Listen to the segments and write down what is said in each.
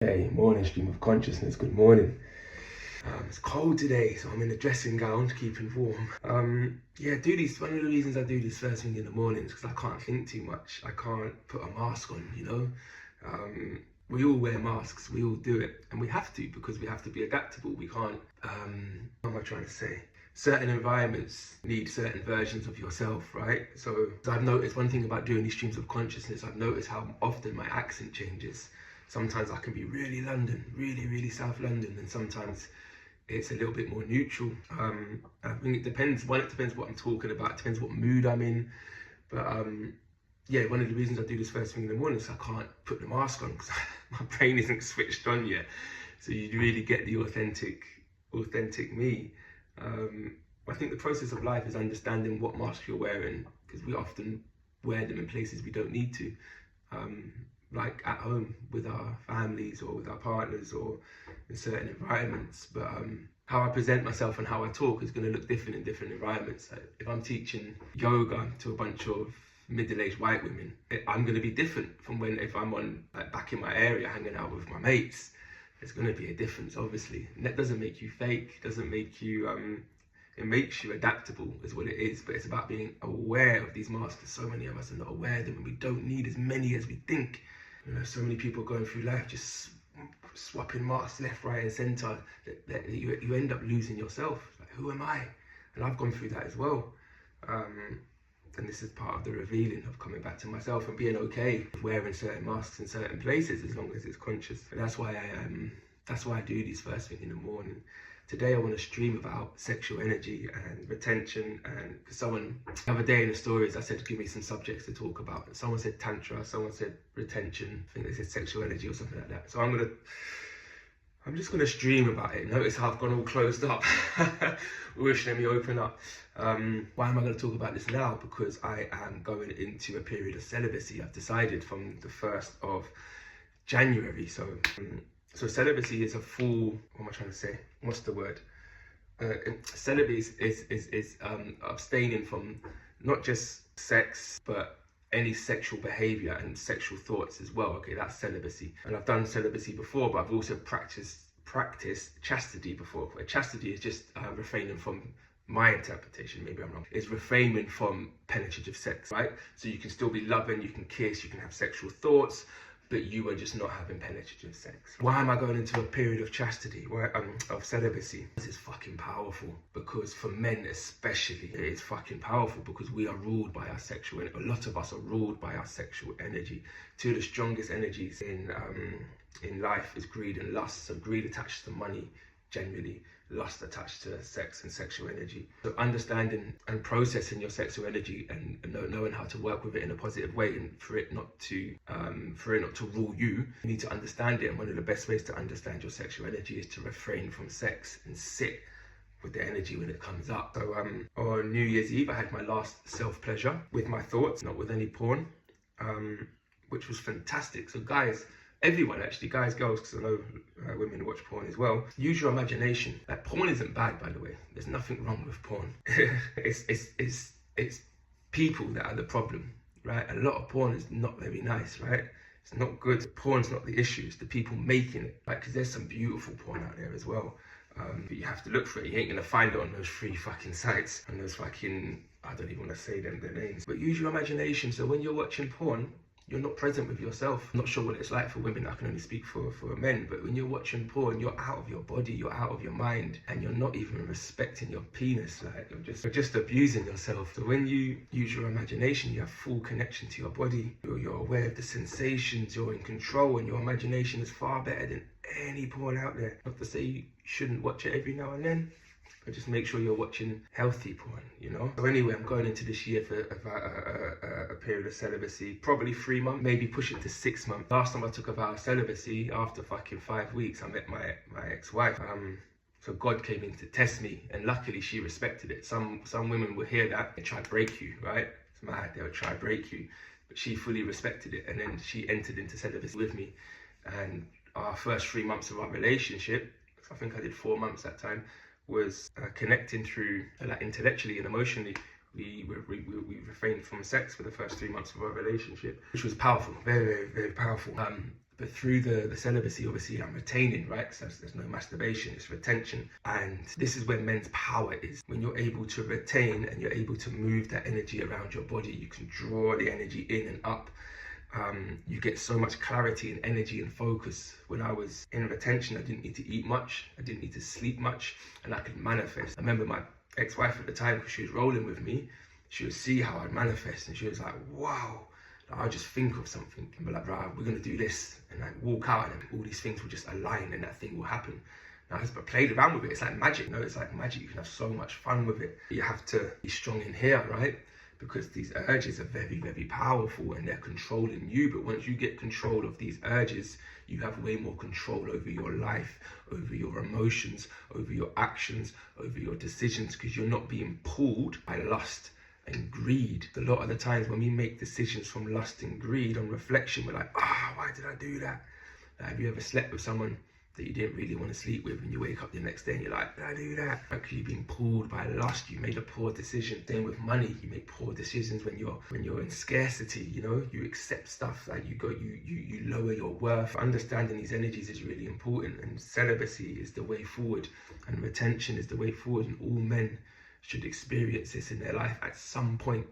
Hey, morning stream of consciousness. Good morning. It's cold today, so I'm in a dressing gown, keeping warm. Yeah, do these. One of the reasons I do this first thing in the morning is because I can't think too much. I can't put a mask on, you know. We all wear masks. We all do it, and we have to because we have to be adaptable. We can't. What am I trying to say? Certain environments need certain versions of yourself, right? So I've noticed one thing about doing these streams of consciousness. I've noticed how often my accent changes. Sometimes I can be really London, really South London, and sometimes it's a little bit more neutral. I think it depends. One, it depends what I'm talking about. It depends what mood I'm in. But yeah, one of the reasons I do this first thing in the morning is I can't put the mask on because my brain isn't switched on yet. So you really get the authentic me. I think the process of life is understanding what mask you're wearing, because we often wear them in places we don't need to. Like at home with our families or with our partners or in certain environments. But how I present myself and how I talk is going to look different in different environments. So if I'm teaching yoga to a bunch of middle-aged white women, I'm going to be different from if I'm on like back in my area hanging out with my mates. There's going to be a difference, obviously. And that doesn't make you fake, doesn't make you it makes you adaptable is what it is. But it's about being aware of these masks. So many of us are not aware of them, and we don't need as many as we think. You know, so many people going through life just swapping masks left, right, and centre that you end up losing yourself. Like, who am I? And I've gone through that as well. And this is part of the revealing of coming back to myself and being okay with wearing certain masks in certain places as long as it's conscious. And that's why I do these first thing in the morning. Today I want to stream about sexual energy and retention, and because someone the other day in the stories I said give me some subjects to talk about, and someone said tantra, someone said retention, I think they said sexual energy or something like that. So I'm just gonna stream about it. Notice how I've gone all closed up. Wish let me open up. Why am I going to talk about this now? Because I am going into a period of celibacy. I've decided from the 1st of January. So celibacy is a full, what am I trying to say? What's the word? Celibacy is abstaining from not just sex, but any sexual behavior and sexual thoughts as well. Okay, that's celibacy. And I've done celibacy before, but I've also practiced chastity before. Chastity is just refraining from, my interpretation, maybe I'm wrong, is refraining from penetrative sex, right? So you can still be loving, you can kiss, you can have sexual thoughts, but you are just not having penetrative sex. Why am I going into a period of chastity, of celibacy? This is fucking powerful, because for men especially, it is fucking powerful because we are ruled by our sexual energy. A lot of us are ruled by our sexual energy. Two of the strongest energies in life is greed and lust. So greed attached to money, generally. Lust attached to sex and sexual energy. So understanding and processing your sexual energy and knowing how to work with it in a positive way, and for it not to rule you, you need to understand it. And one of the best ways to understand your sexual energy is to refrain from sex and sit with the energy when it comes up. So on New Year's Eve, I had my last self-pleasure with my thoughts, not with any porn, which was fantastic. So guys, everyone actually, guys, girls, because I know women watch porn as well. Use your imagination. Like, porn isn't bad, by the way. There's nothing wrong with porn. it's people that are the problem, right? A lot of porn is not very nice, right? It's not good. Porn's not the issue. It's the people making it. Like, because there's some beautiful porn out there as well. But you have to look for it. You ain't gonna find it on those free fucking sites and those fucking, I don't even want to say their names. But use your imagination. So when you're watching porn, you're not present with yourself. I'm not sure what it's like for women, I can only speak for men, but when you're watching porn, you're out of your body, you're out of your mind, and you're not even respecting your penis. Like, you're just abusing yourself. So when you use your imagination, you have full connection to your body, you're aware of the sensations, you're in control, and your imagination is far better than any porn out there. Not to say you shouldn't watch it every now and then, but just make sure you're watching healthy porn, you know? So anyway, I'm going into this year for a period of celibacy, probably 3 months, maybe push it to 6 months. Last time I took a vow of celibacy, after fucking 5 weeks, I met my ex-wife. So God came in to test me, and luckily she respected it. Some women will hear that and try to break you, right? It's mad, they'll try to break you. But she fully respected it, and then she entered into celibacy with me. And our first 3 months of our relationship, I think I did 4 months that time, was connecting through, like, intellectually and emotionally. We refrained from sex for the first 3 months of our relationship, which was powerful, very powerful. But through the celibacy, obviously, I'm retaining, right? Because there's no masturbation, it's retention. And this is where men's power is. When you're able to retain and you're able to move that energy around your body, you can draw the energy in and up. You get so much clarity and energy and focus. When I was in retention, I didn't need to eat much, I didn't need to sleep much, and I could manifest. I remember my ex-wife at the time, because she was rolling with me, she would see how I'd manifest, and she was like, wow. Like, I'll just think of something and be like, right, we're gonna do this, and I walk out and all these things will just align and that thing will happen. Now, I played around with it. It's like magic, it's like magic. You can have so much fun with it. You have to be strong in here, right? Because these urges are very, very powerful and they're controlling you. But once you get control of these urges, you have way more control over your life, over your emotions, over your actions, over your decisions, because you're not being pulled by lust and greed. A lot of the times when we make decisions from lust and greed, on reflection, we're like, why did I do that? Like, have you ever slept with someone that you didn't really want to sleep with, and you wake up the next day and you're like, did I do that? Because you've been pulled by lust, you made a poor decision. Same with money, you make poor decisions when you're in scarcity, you accept stuff, like you lower your worth. Understanding these energies is really important, and celibacy is the way forward, and retention is the way forward, and all men should experience this in their life at some point.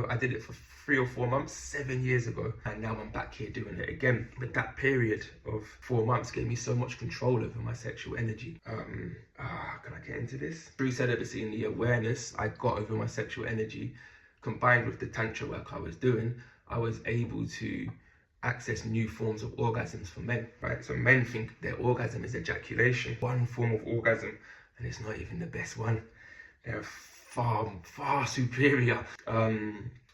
I did it for 3 or 4 months 7 years ago, and now I'm back here doing it again. But that period of 4 months gave me so much control over my sexual energy. Can I get into this? Through celibacy and the awareness I got over my sexual energy, combined with the tantra work I was doing, I was able to access new forms of orgasms for men, right? So men think their orgasm is ejaculation, one form of orgasm, and it's not even the best one. There are far superior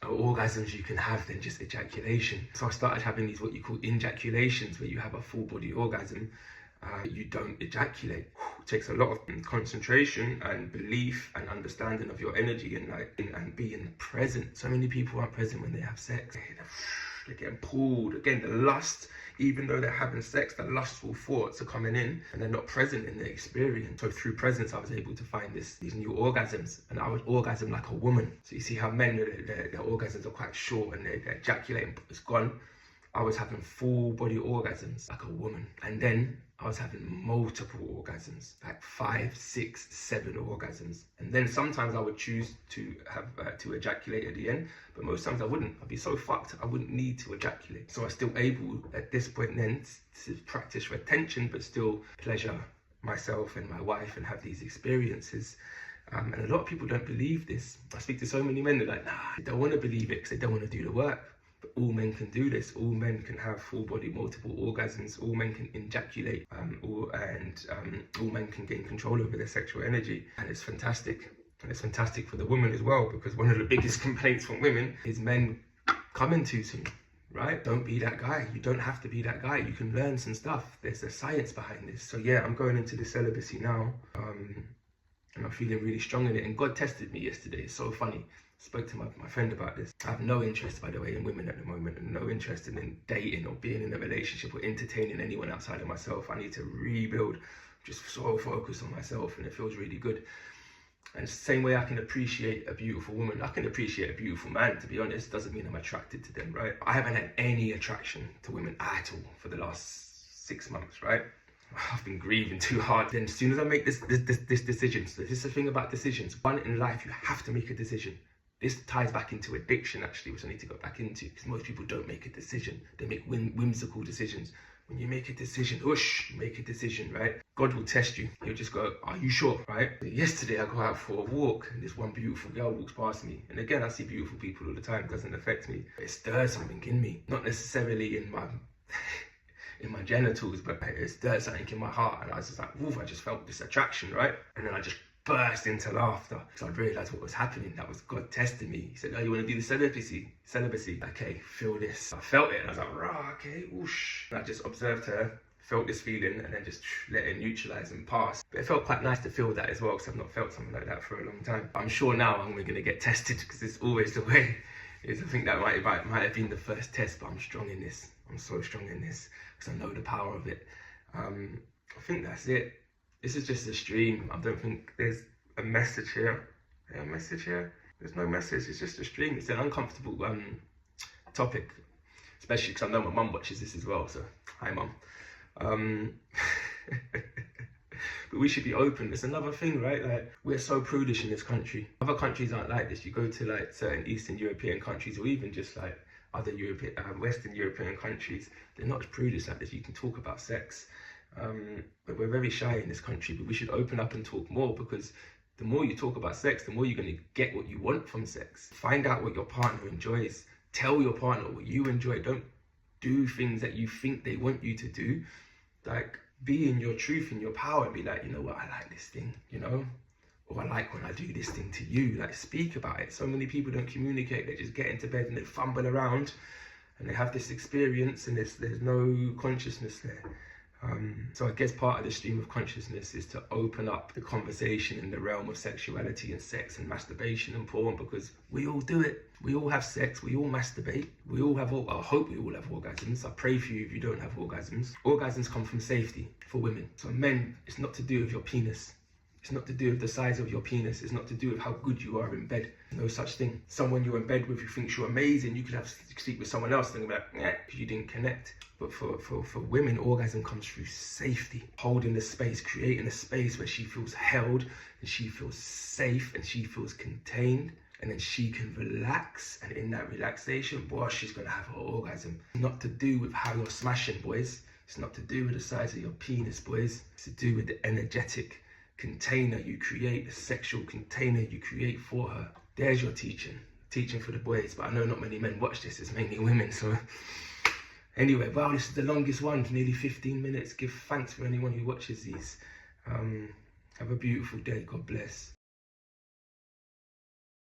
orgasms you can have than just ejaculation. So I started having these what you call injaculations, where you have a full body orgasm. You don't ejaculate. It takes a lot of concentration and belief and understanding of your energy and being present. So many people aren't present when they have sex. They're getting pulled. Again, the lust, even though they're having sex, the lustful thoughts are coming in and they're not present in the experience. So through presence, I was able to find these new orgasms, and I would orgasm like a woman. So you see how men, their orgasms are quite short and they're ejaculating, it's gone. I was having full body orgasms like a woman. And then I was having multiple orgasms, like 5, 6, 7 orgasms. And then sometimes I would choose to have to ejaculate at the end, but most times I wouldn't. I'd be so fucked, I wouldn't need to ejaculate. So I was still able at this point then to practice retention, but still pleasure myself and my wife and have these experiences. And a lot of people don't believe this. I speak to so many men, they're like, nah, they don't want to believe it because they don't want to do the work. But all men can do this. All men can have full body multiple orgasms. All men can ejaculate. All men can gain control over their sexual energy, and it's fantastic. And it's fantastic for the woman as well, because one of the biggest complaints from women is men coming too soon. Right? Don't be that guy. You don't have to be that guy. You can learn some stuff. There's a science behind this. So yeah, I'm going into the celibacy now, and I'm feeling really strong in it. And God tested me yesterday. It's so funny. Spoke to my friend about this. I have no interest, by the way, in women at the moment, and no interest in dating or being in a relationship or entertaining anyone outside of myself. I need to rebuild, just so focused on myself, and it feels really good. And it's the same way I can appreciate a beautiful woman, I can appreciate a beautiful man, to be honest. Doesn't mean I'm attracted to them, right? I haven't had any attraction to women at all for the last 6 months, right? I've been grieving too hard. Then as soon as I make this decision, so this is the thing about decisions. One, in life, you have to make a decision. This ties back into addiction, actually, which I need to go back into, because most people don't make a decision. They make whimsical decisions. When you make a decision, whoosh, you make a decision, right? God will test you. He'll just go, are you sure, right? Yesterday, I go out for a walk, and this one beautiful girl walks past me. And again, I see beautiful people all the time. It doesn't affect me. It stirs something in me. Not necessarily in my in my genitals, but it stirs something in my heart. And I was just like, woof, I just felt this attraction, right? And then I just burst into laughter, because I realised what was happening. That was God testing me. He said, oh, you want to do the celibacy? Okay, feel this. I felt it, and I was like, rah, okay, whoosh. And I just observed her, felt this feeling, and then just let it neutralise and pass. But it felt quite nice to feel that as well, because I've not felt something like that for a long time. I'm sure now I'm going to get tested, because it's always the way. I think that might have been the first test, but I'm strong in this. I'm so strong in this, because I know the power of it. I think that's it. This is just a stream. I don't think there's a message here. Is there a message here? There's no message. It's just a stream. It's an uncomfortable topic. especially because I know my mum watches this as well, so hi mum. But we should be open. It's another thing, right? Like, we're so prudish in this country. Other countries aren't like this. You go to like certain Eastern European countries, or even just like other European, Western European countries, they're not as prudish like this. You can talk about sex, but we're very shy in this country. But we should open up and talk more, because the more you talk about sex, the more you're going to get what you want from sex. Find out what your partner enjoys. Tell your partner what you enjoy. Don't do things that you think they want you to do. Like, be in your truth, in your power, and be like, you know what, I like this thing, you know? Or I like when I do this thing to you. Like, speak about it. So many people don't communicate. They just get into bed and they fumble around and they have this experience, and there's no consciousness there. So I guess part of the stream of consciousness is to open up the conversation in the realm of sexuality and sex and masturbation and porn, because we all do it. We all have sex, we all masturbate, we all have, I hope we all have orgasms. I pray for you if you don't have orgasms. Orgasms come from safety for women. So men, it's not to do with your penis. It's not to do with the size of your penis. It's not to do with how good you are in bed. No such thing. Someone you're in bed with who thinks you're amazing, you could have sleep with someone else and be like, yeah, because you didn't connect. But for women, orgasm comes through safety. Holding the space, creating a space where she feels held and she feels safe and she feels contained. And then she can relax, and in that relaxation, boy, she's gonna have her orgasm. Not to do with how you're smashing, boys. It's not to do with the size of your penis, boys. It's to do with the energetic container you create, the sexual container you create for her. There's your teaching for the boys. But I know not many men watch this, it's mainly women. So anyway, wow, this is the longest one, nearly 15 minutes. Give thanks for anyone who watches these. Have a beautiful day, God bless.